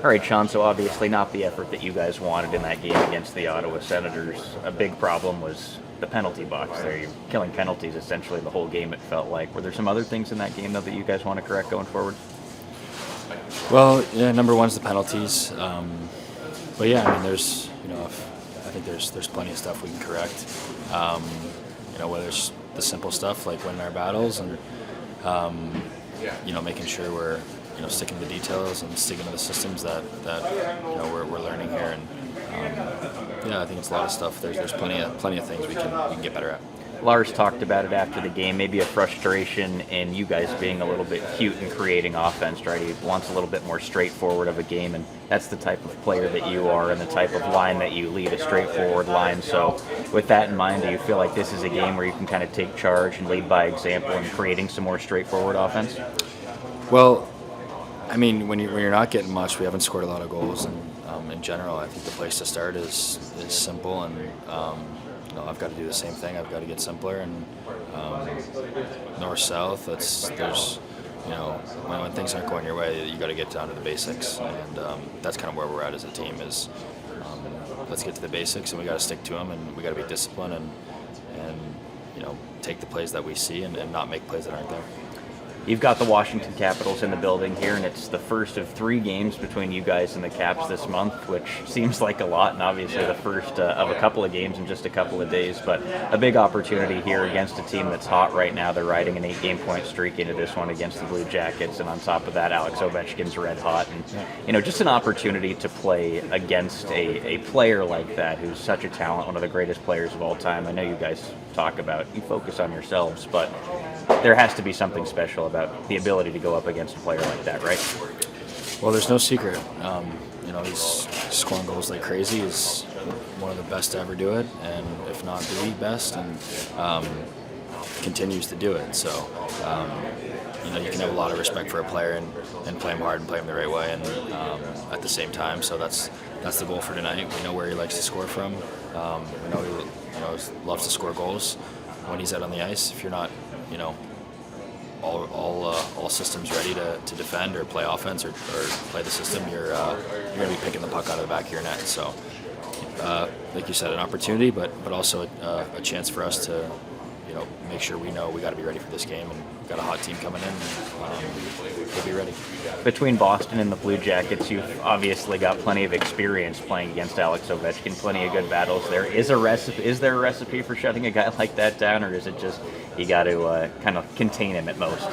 All right, Sean, so obviously not the effort that you guys wanted in that game against the Ottawa Senators. A big problem was the penalty box there. You're killing penalties essentially the whole game, it felt like. Were there some other things in that game, though, that you guys want to correct going forward? Well, yeah, number one's the penalties. But yeah, I mean, I think there's plenty of stuff we can correct. Whether it's the simple stuff like winning our battles and making sure we're sticking to the details and sticking to the systems that we're learning here. And I think it's a lot of stuff. There's plenty of things we can get better at. Lars talked about it after the game, maybe a frustration in you guys being a little bit cute in creating offense, right? He wants a little bit more straightforward of a game, and that's the type of player that you are and the type of line that you lead, a straightforward line. So with that in mind, do you feel like this is a game where you can kind of take charge and lead by example in creating some more straightforward offense? Well, I mean, when you're not getting much, we haven't scored a lot of goals, and in general, I think the place to start is simple, and I've got to do the same thing. I've got to get simpler, and north-south. When things aren't going your way, you got to get down to the basics, and that's kind of where we're at as a team. Is let's get to the basics, and we got to stick to them, and we got to be disciplined, and take the plays that we see, and not make plays that aren't there. You've got the Washington Capitals in the building here, and it's the first of 3 games between you guys and the Caps this month, which seems like a lot, and obviously the first of a couple of games in just a couple of days, but a big opportunity here against a team that's hot right now. They're riding an 8-game point streak into this one against the Blue Jackets, and on top of that, Alex Ovechkin's red hot, and just an opportunity to play against a player like that who's such a talent, one of the greatest players of all time. I know you guys talk about, you focus on yourselves, but there has to be something special about the ability to go up against a player like that, right? Well, there's no secret. He's scoring goals like crazy. He's one of the best to ever do it, and if not the best, and continues to do it. So, you can have a lot of respect for a player and play him hard and play him the right way, and at the same time. So that's the goal for tonight. We know where he likes to score from. We know he loves to score goals when he's out on the ice. If you're not, all systems ready to defend or play offense or play the system, you're going to be picking the puck out of the back of your net. So, like you said, an opportunity, but also a chance for us to make sure we know we got to be ready for this game, and we've got a hot team coming in, and we'll be ready. Between Boston and the Blue Jackets, you've obviously got plenty of experience playing against Alex Ovechkin, plenty of good battles there. Is there a recipe for shutting a guy like that down, or is it just you got to kind of contain him at most?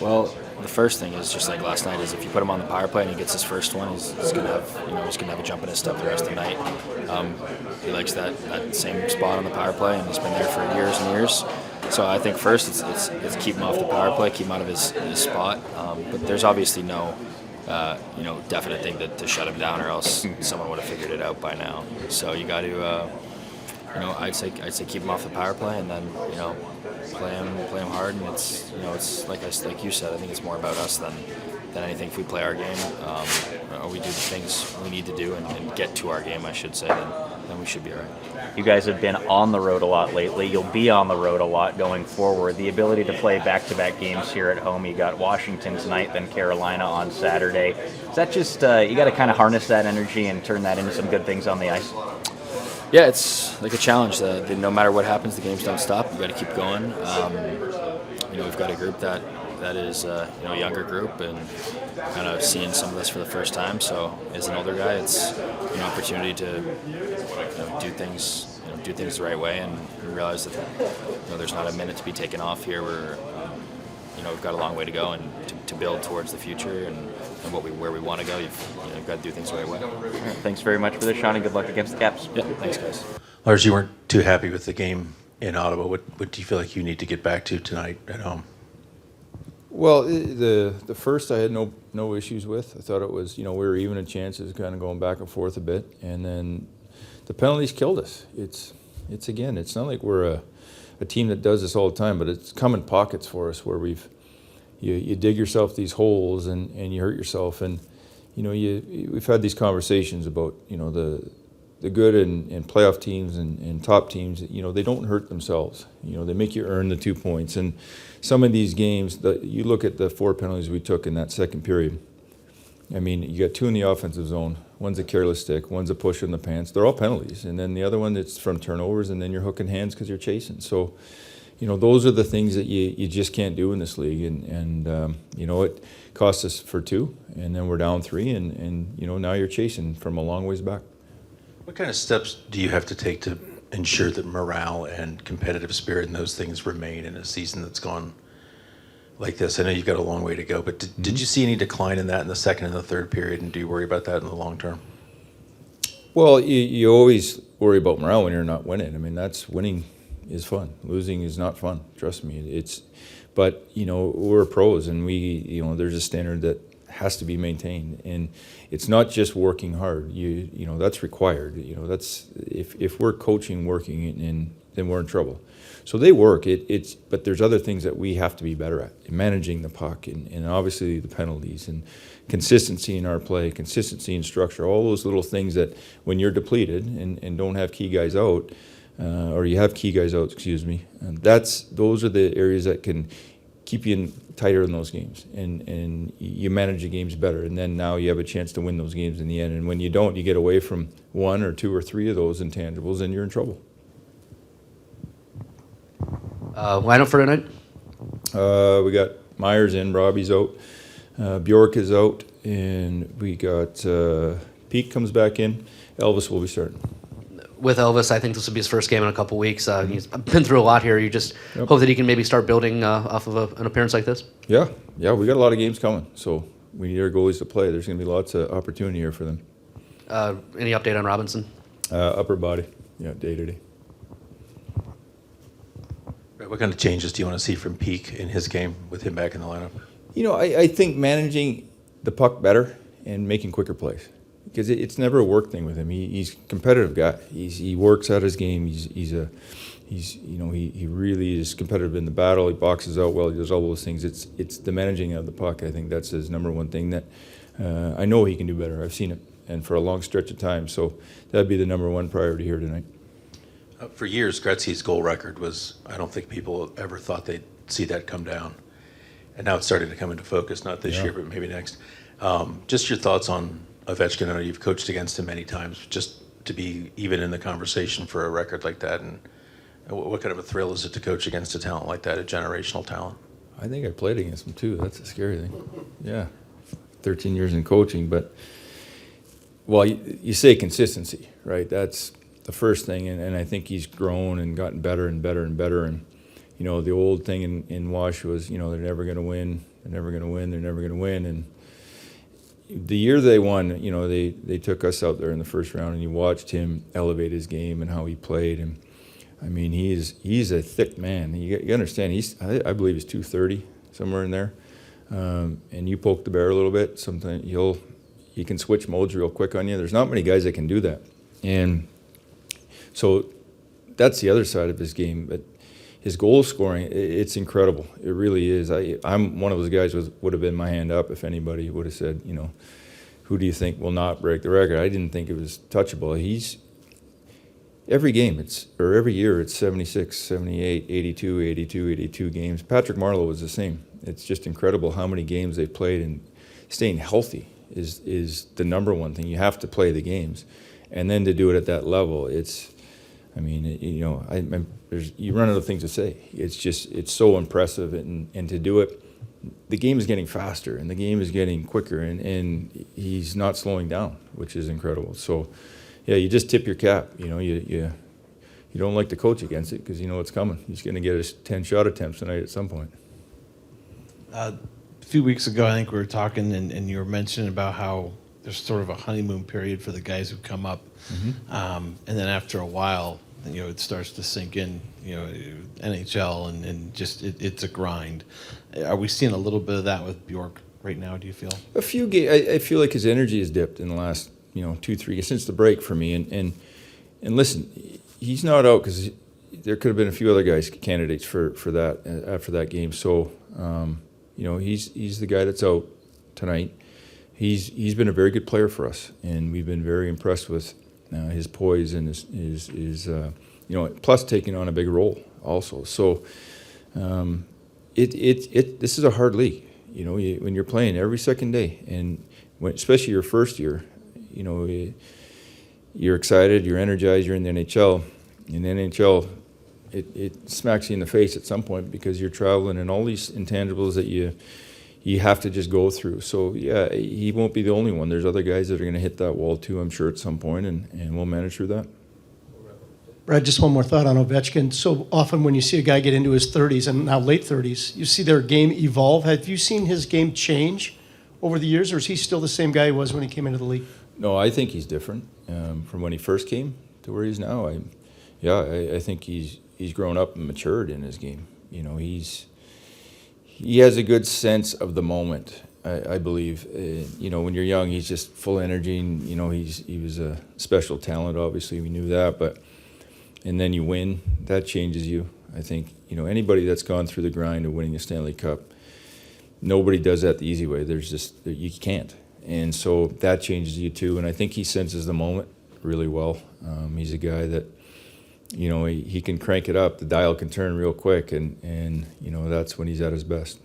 Well, the first thing is just like last night, is if you put him on the power play and he gets his first one, he's going to have a jump in his step the rest of the night. He likes that same spot on the power play, and he's been there for years and years. So I think first it's keep him off the power play, keep him out of his spot. But there's obviously no definite thing to shut him down, or else someone would have figured it out by now. So you got to I'd say keep him off the power play, and then play him hard. And it's like you said, I think it's more about us than anything. If we play our game, or we do the things we need to do and get to our game, I should say, then we should be all right. You guys have been on the road a lot lately. You'll be on the road a lot going forward. The ability to play back-to-back games here at home. You got Washington tonight, then Carolina on Saturday. Is that just you got to kind of harness that energy and turn that into some good things on the ice? Yeah, it's like a challenge. No matter what happens, the games don't stop. We've got to keep going. We've got a group that is a younger group, and kind of seeing some of this for the first time. So as an older guy, it's an opportunity to do things the right way, and realize that there's not a minute to be taken off here. We've got a long way to go, and to build towards the future and where we want to go. You've got to do things the right way. Right, thanks very much for this, Sean, and good luck against the Caps. Yeah, thanks, guys. Lars, you weren't too happy with the game in Ottawa. What do you feel like you need to get back to tonight at home? Well, the first I had no issues with. I thought it was, we were even in chances, kind of going back and forth a bit, and then the penalties killed us. It's not like we're a team that does this all the time, but it's come in pockets for us where you dig yourself these holes and you hurt yourself, and we've had these conversations about the good and playoff teams and top teams. They don't hurt themselves. They make you earn the 2 points. And some of these games, you look at the 4 penalties we took in that second period. I mean, you got 2 in the offensive zone. One's a careless stick, one's a push in the pants. They're all penalties. And then the other one, it's from turnovers, and then you're hooking hands because you're chasing. So, those are the things that you just can't do in this league. And it cost us for 2, and then we're down 3, and now you're chasing from a long ways back. What kind of steps do you have to take to ensure that morale and competitive spirit and those things remain in a season that's gone like this? I know you've got a long way to go, but did you see any decline in that in the second and the third period, and do you worry about that in the long term? Well, you always worry about morale when you're not winning. I mean, that's winning is fun. Losing is not fun. Trust me. But we're pros, and we, there's a standard that has to be maintained, and it's not just working hard. That's required. That's if we're coaching, working, and then we're in trouble. So they work. But there's other things that we have to be better at, managing the puck, and obviously the penalties, and consistency in our play, consistency in structure, all those little things that when you're depleted and don't have key guys out, or you have key guys out, and those are the areas that can keep you tighter in those games, and you manage the games better, and then now you have a chance to win those games in the end. And when you don't, you get away from 1 or 2 or 3 of those intangibles, and you're in trouble. Lineup for tonight? We got Myers in, Robbie's out, Bjork is out, and we got Peake comes back in. Elvis will be starting. With Elvis, I think this will be his first game in a couple weeks. He's been through a lot here. You just hope that he can maybe start building off of an appearance like this? Yeah, we got a lot of games coming, so we need our goalies to play. There's going to be lots of opportunity here for them. Any update on Robinson? Upper body, day to day. What kind of changes do you want to see from Peake in his game with him back in the lineup? I think managing the puck better and making quicker plays, because it's never a work thing with him. He's a competitive guy. He works out his game. He really is competitive in the battle. He boxes out well. He does all those things. It's the managing of the puck. I think that's his number one thing that I know he can do better. I've seen it, and for a long stretch of time. So that'd be the number one priority here tonight. For years, Gretzky's goal record was, I don't think people ever thought they'd see that come down. And now it's starting to come into focus, not this year, but maybe next. Just your thoughts on Ovechkin. I know you've coached against him many times, just to be even in the conversation for a record like that. And what kind of a thrill is it to coach against a talent like that, a generational talent? I think I played against him too. That's a scary thing. Yeah, 13 years in coaching. But, well, you say consistency, right? That's the first thing, and I think he's grown and gotten better and better and better. And the old thing in Wash was, they're never going to win, they're never going to win, they're never going to win. And the year they won, they took us out there in the first round, and you watched him elevate his game and how he played. And I mean, he's a thick man. You understand? I believe he's 230, somewhere in there. And you poke the bear a little bit, sometimes he can switch modes real quick on you. There's not many guys that can do that, and so that's the other side of his game. But his goal scoring, it's incredible. It really is. I'm one of those guys would have been my hand up if anybody would have said, who do you think will not break the record? I didn't think it was touchable. Every year it's 76, 78, 82, 82, 82 games. Patrick Marleau was the same. It's just incredible how many games they've played, and staying healthy is the number one thing. You have to play the games, and then to do it at that level, you run out of things to say. It's so impressive, and to do it, the game is getting faster, and the game is getting quicker, and he's not slowing down, which is incredible. So, yeah, you just tip your cap. You don't like to coach against it because it's coming. He's going to get his 10 shot attempts tonight at some point. A few weeks ago, I think we were talking, and you were mentioning about how there's sort of a honeymoon period for the guys who come up, and then after a while, it starts to sink in. NHL and just it's a grind. Are we seeing a little bit of that with Bjork right now? Do you feel? A few games. I feel like his energy has dipped in the last 2-3 since the break for me. And listen, he's not out because there could have been a few other guys candidates for that after that game. So he's the guy that's out tonight. He's been a very good player for us, and we've been very impressed with his poise and his plus taking on a big role also. So this is a hard league. When you're playing every second day, and especially your first year, you know, you're excited, you're energized, you're in the NHL. In the NHL, it smacks you in the face at some point because you're traveling and all these intangibles that you have to just go through. So yeah, he won't be the only one. There's other guys that are going to hit that wall too, I'm sure, at some point, and we'll manage through that. Brad, just one more thought on Ovechkin. So often when you see a guy get into his 30s and now late 30s, you see their game evolve. Have you seen his game change over the years, or is he still the same guy he was when he came into the league? No, I think he's different from when he first came to where he is now. I think he's grown up and matured in his game. You know, he has a good sense of the moment. I believe. You know, when you're young, he's just full of energy, and you know he was a special talent. Obviously, we knew that, and then you win, that changes you. I think, you know, anybody that's gone through the grind of winning a Stanley Cup, nobody does that the easy way. There's just, you can't. And so that changes you too. And I think he senses the moment really well. He's a guy that, you know, he can crank it up. The dial can turn real quick, and you know, that's when he's at his best.